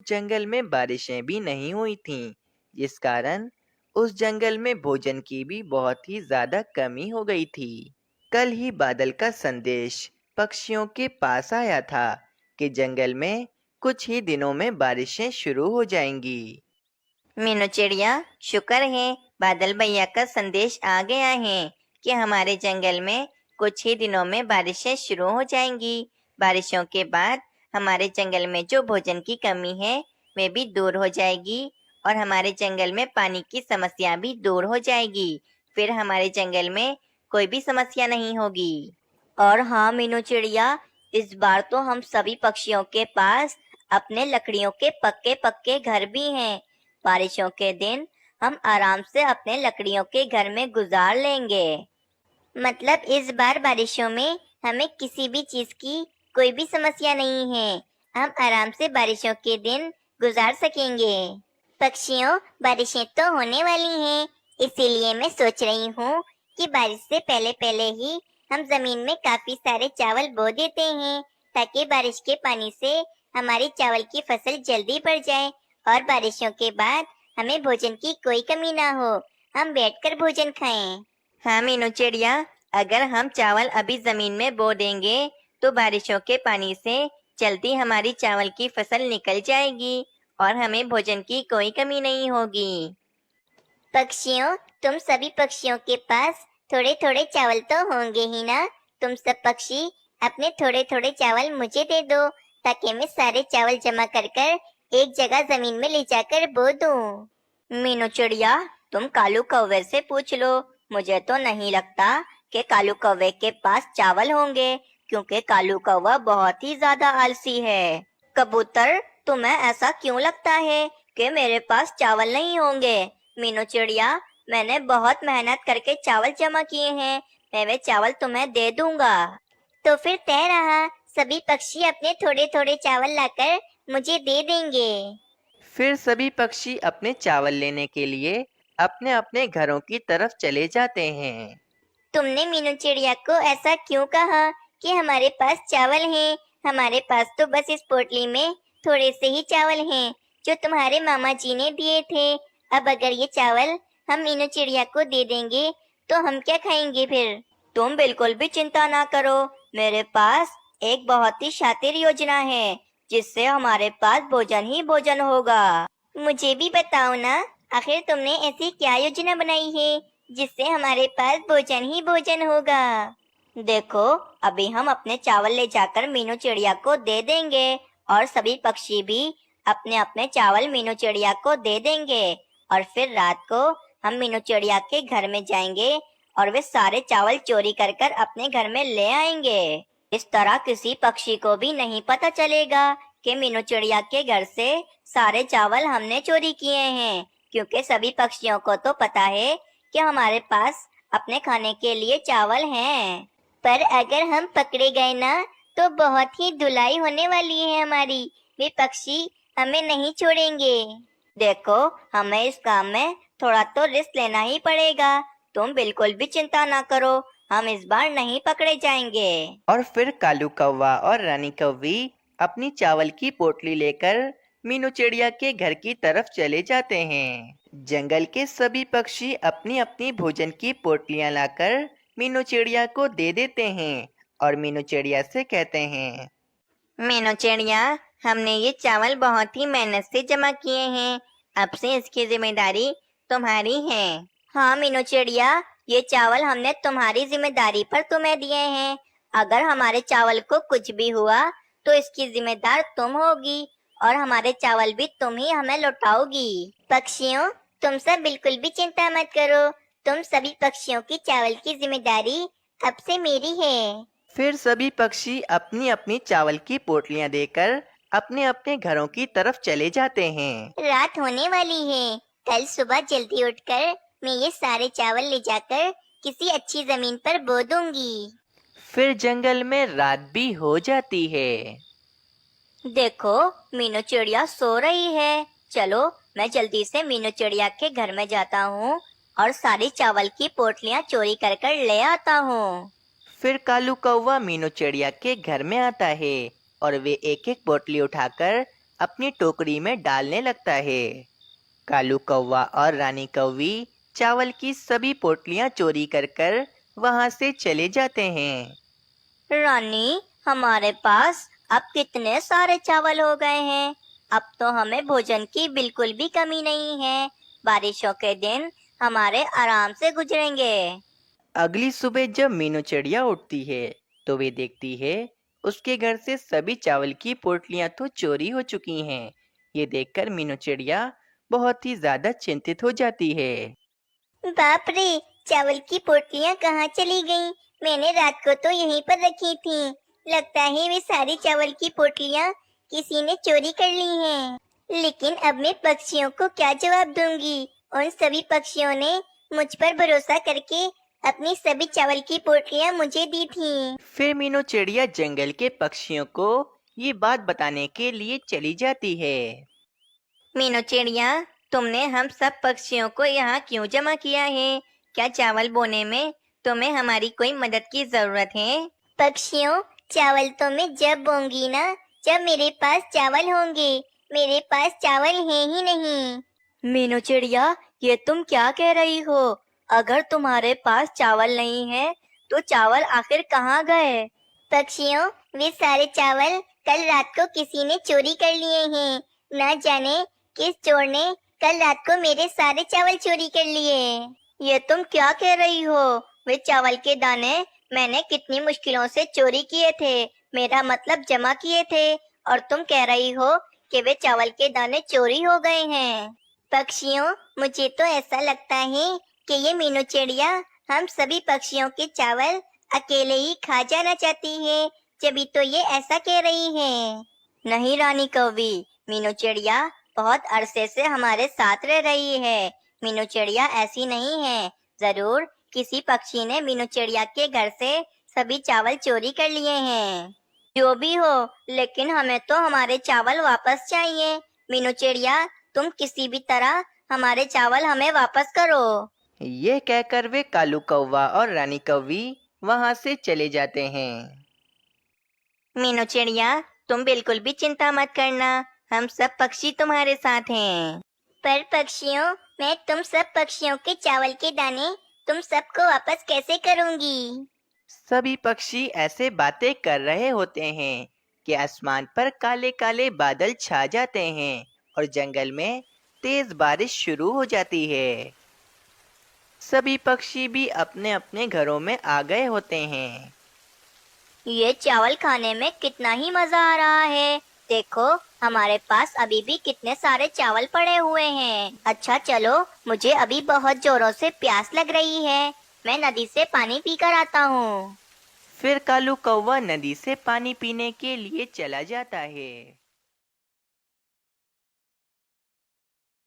जंगल में बारिशें भी नहीं हुई थीं, जिस कारण उस जंगल में भोजन की भी बहुत ही ज्यादा कमी हो गई थी। कल ही बादल का संदेश पक्षियों के पास आया था कि जंगल में कुछ ही दिनों में बारिशें शुरू हो जाएंगी। मीनू चिड़िया, शुक्र है बादल भैया का संदेश आ गया है कि हमारे जंगल में कुछ ही दिनों में बारिशें शुरू हो जाएंगी। बारिशों के बाद हमारे जंगल में जो भोजन की कमी है वे भी दूर हो जाएगी और हमारे जंगल में पानी की समस्या भी दूर हो जाएगी। फिर हमारे जंगल में कोई भी समस्या नहीं होगी। और हाँ मीनू चिड़िया, इस बार तो हम सभी पक्षियों के पास अपने लकड़ियों के पक्के पक्के घर भी हैं। बारिशों के दिन हम आराम से अपने लकड़ियों के घर में गुजार लेंगे। मतलब इस बार बारिशों में हमें किसी भी चीज की कोई भी समस्या नहीं है। हम आराम से बारिशों के दिन गुजार सकेंगे। पक्षियों, बारिशें तो होने वाली हैं, इसीलिए मैं सोच रही हूँ कि बारिश से पहले पहले ही हम जमीन में काफी सारे चावल बो देते हैं, ताकि बारिश के पानी से हमारी चावल की फसल जल्दी बढ़ जाए और बारिशों के बाद हमें भोजन की कोई कमी ना हो, हम बैठकर भोजन खाएं। हाँ मीनू चिड़िया, अगर हम चावल अभी जमीन में बो देंगे तो बारिशों के पानी से जल्दी हमारी चावल की फसल निकल जाएगी और हमें भोजन की कोई कमी नहीं होगी। पक्षियों, तुम सभी पक्षियों के पास थोड़े थोड़े चावल तो होंगे ही ना। तुम सब पक्षी अपने थोड़े थोड़े चावल मुझे दे दो, ताकि मैं सारे चावल जमा कर कर एक जगह जमीन में ले जाकर बो दूं। मीनू चिड़िया, तुम कालू कौवे से पूछ लो। मुझे तो नहीं लगता कि कालू कौवे के पास चावल होंगे, क्योंकि कालू कौवा बहुत ही ज्यादा आलसी है। कबूतर, तुम्हें ऐसा क्यों लगता है कि मेरे पास चावल नहीं होंगे? मीनू चिड़िया, मैंने बहुत मेहनत करके चावल जमा किए हैं, मैं वे चावल तुम्हें दे दूंगा। तो फिर तय रहा, सभी पक्षी अपने थोड़े थोड़े चावल लाकर मुझे दे देंगे। फिर सभी पक्षी अपने चावल लेने के लिए अपने अपने घरों की तरफ चले जाते हैं। तुमने मीनू चिड़िया को ऐसा क्यों कहा कि हमारे पास चावल हैं? हमारे पास तो बस इस पोटली में थोड़े से ही चावल हैं, जो तुम्हारे मामा जी ने दिए थे। अब अगर ये चावल हम मीनू चिड़िया को दे देंगे तो हम क्या खाएंगे फिर? तुम बिल्कुल भी चिंता ना करो, मेरे पास एक बहुत ही शातिर योजना है, जिससे हमारे पास भोजन ही भोजन होगा। मुझे भी बताओ ना, आखिर तुमने ऐसी क्या योजना बनाई है जिससे हमारे पास भोजन ही भोजन होगा? देखो, अभी हम अपने चावल ले जाकर मीनू चिड़िया को दे देंगे और सभी पक्षी भी अपने अपने चावल मीनू चिड़िया को दे देंगे और फिर रात को हम मीनू चिड़िया के घर में जाएंगे और वे सारे चावल चोरी कर कर अपने घर में ले आएंगे। इस तरह किसी पक्षी को भी नहीं पता चलेगा कि मीनू चिड़िया के घर से सारे चावल हमने चोरी किए हैं, क्योंकि सभी पक्षियों को तो पता है कि हमारे पास अपने खाने के लिए चावल हैं। पर अगर हम पकड़े गए ना, तो बहुत ही धुलाई होने वाली है हमारी। वे पक्षी हमें नहीं छोड़ेंगे। देखो, हमें इस काम में थोड़ा तो रिस्क लेना ही पड़ेगा। तुम बिल्कुल भी चिंता ना करो, हम इस बार नहीं पकड़े जाएंगे। और फिर कालू कौवा और रानी कौवी अपनी चावल की पोटली लेकर मीनू चिड़िया के घर की तरफ चले जाते हैं। जंगल के सभी पक्षी अपनी अपनी भोजन की पोटलियां लाकर मीनू चिड़िया को दे देते हैं और मीनू चिड़िया से कहते हैं, मीनू चिड़िया, हमने ये चावल बहुत ही मेहनत से जमा किए हैं, अब से इसकी जिम्मेदारी तुम्हारी है। हाँ मीनू चिड़िया, ये चावल हमने तुम्हारी जिम्मेदारी पर तुम्हें दिए हैं। अगर हमारे चावल को कुछ भी हुआ तो इसकी जिम्मेदार तुम होगी और हमारे चावल भी तुम ही हमें लौटाओगी। पक्षियों, तुम सब बिल्कुल भी चिंता मत करो, तुम सभी पक्षियों की चावल की जिम्मेदारी अब से मेरी है। फिर सभी पक्षी अपनी अपनी चावल की पोटलियां देकर अपने अपने घरों की तरफ चले जाते हैं। रात होने वाली है, कल सुबह जल्दी उठकर मैं ये सारे चावल ले जाकर किसी अच्छी जमीन पर बो दूंगी। फिर जंगल में रात भी हो जाती है। देखो, मीनू चिड़िया सो रही है। चलो, मैं जल्दी से मीनू चिड़िया के घर में जाता हूँ और सारी चावल की पोटलियाँ चोरी कर कर ले आता हूँ। फिर कालू कौवा मीनू चिड़िया के घर में आता है और वे एक एक पोटली उठाकर अपनी टोकरी में डालने लगता है। कालू कौवा और रानी कौवी चावल की सभी पोटलियां चोरी कर कर वहां से चले जाते हैं। रानी, हमारे पास अब कितने सारे चावल हो गए हैं। अब तो हमें भोजन की बिल्कुल भी कमी नहीं है। बारिशों के दिन हमारे आराम से गुजरेंगे। अगली सुबह जब मीनू चिड़िया उठती है तो वे देखती है उसके घर से सभी चावल की पोटलियां तो चोरी हो चुकी हैं। ये देखकर मीनू चिड़िया बहुत ही ज्यादा चिंतित हो जाती है। बाप रे, चावल की पोटलियां कहाँ चली गईं? मैंने रात को तो यहीं पर रखी थी। लगता है वे सारी चावल की पोटलियां किसी ने चोरी कर ली हैं। लेकिन अब मैं पक्षियों को क्या जवाब दूंगी? उन सभी पक्षियों ने मुझ पर भरोसा करके अपनी सभी चावल की पोटलियां मुझे दी थी। फिर मीनू चिड़िया जंगल के पक्षियों को ये बात बताने के लिए चली जाती है। मीनू चिड़िया, तुमने हम सब पक्षियों को यहाँ क्यों जमा किया है? क्या चावल बोने में तुम्हें हमारी कोई मदद की जरूरत है? पक्षियों, चावल तो मैं जब बोऊंगी ना, जब मेरे पास चावल होंगे। मेरे पास चावल है ही नहीं। मीनू चिड़िया, ये तुम क्या कह रही हो? अगर तुम्हारे पास चावल नहीं है, तो चावल आखिर कहाँ गए? पक्षियों, वे सारे चावल कल रात को किसी ने चोरी कर लिए हैं। ना जाने किस चोर ने कल रात को मेरे सारे चावल चोरी कर लिए। ये तुम क्या कह रही हो? वे चावल के दाने मैंने कितनी मुश्किलों से चोरी किए थे, मेरा मतलब जमा किए थे, और तुम कह रही हो कि वे चावल के दाने चोरी हो गए हैं। पक्षियों, मुझे तो ऐसा लगता है कि ये मीनू चिड़िया हम सभी पक्षियों के चावल अकेले ही खा जाना चाहती है, जभी तो ये ऐसा कह रही है। नहीं रानी कौवी, मीनू चिड़िया बहुत अरसे से हमारे साथ रह रही है। मीनू चिड़िया ऐसी नहीं है। जरूर किसी पक्षी ने मीनू चिड़िया के घर से सभी चावल चोरी कर लिए हैं। जो भी हो, लेकिन हमें तो हमारे चावल वापस चाहिए। मीनू चिड़िया, तुम किसी भी तरह हमारे चावल हमें वापस करो। ये कहकर वे कालू कौवा और रानी कौवी वहां से चले जाते हैं। मीनू चिड़िया, तुम बिल्कुल भी चिंता मत करना, हम सब पक्षी तुम्हारे साथ हैं। पर पक्षियों, मैं तुम सब पक्षियों के चावल के दाने तुम सबको वापस कैसे करूंगी? सभी पक्षी ऐसे बातें कर रहे होते हैं कि आसमान पर काले काले बादल छा जाते हैं और जंगल में तेज बारिश शुरू हो जाती है। सभी पक्षी भी अपने अपने घरों में आ गए होते हैं। ये चावल खाने में कितना ही मजा आ रहा है। देखो, हमारे पास अभी भी कितने सारे चावल पड़े हुए हैं। अच्छा चलो, मुझे अभी बहुत जोरों से प्यास लग रही है। मैं नदी से पानी पीकर आता हूँ। फिर कालू कौवा नदी से पानी पीने के लिए चला जाता है।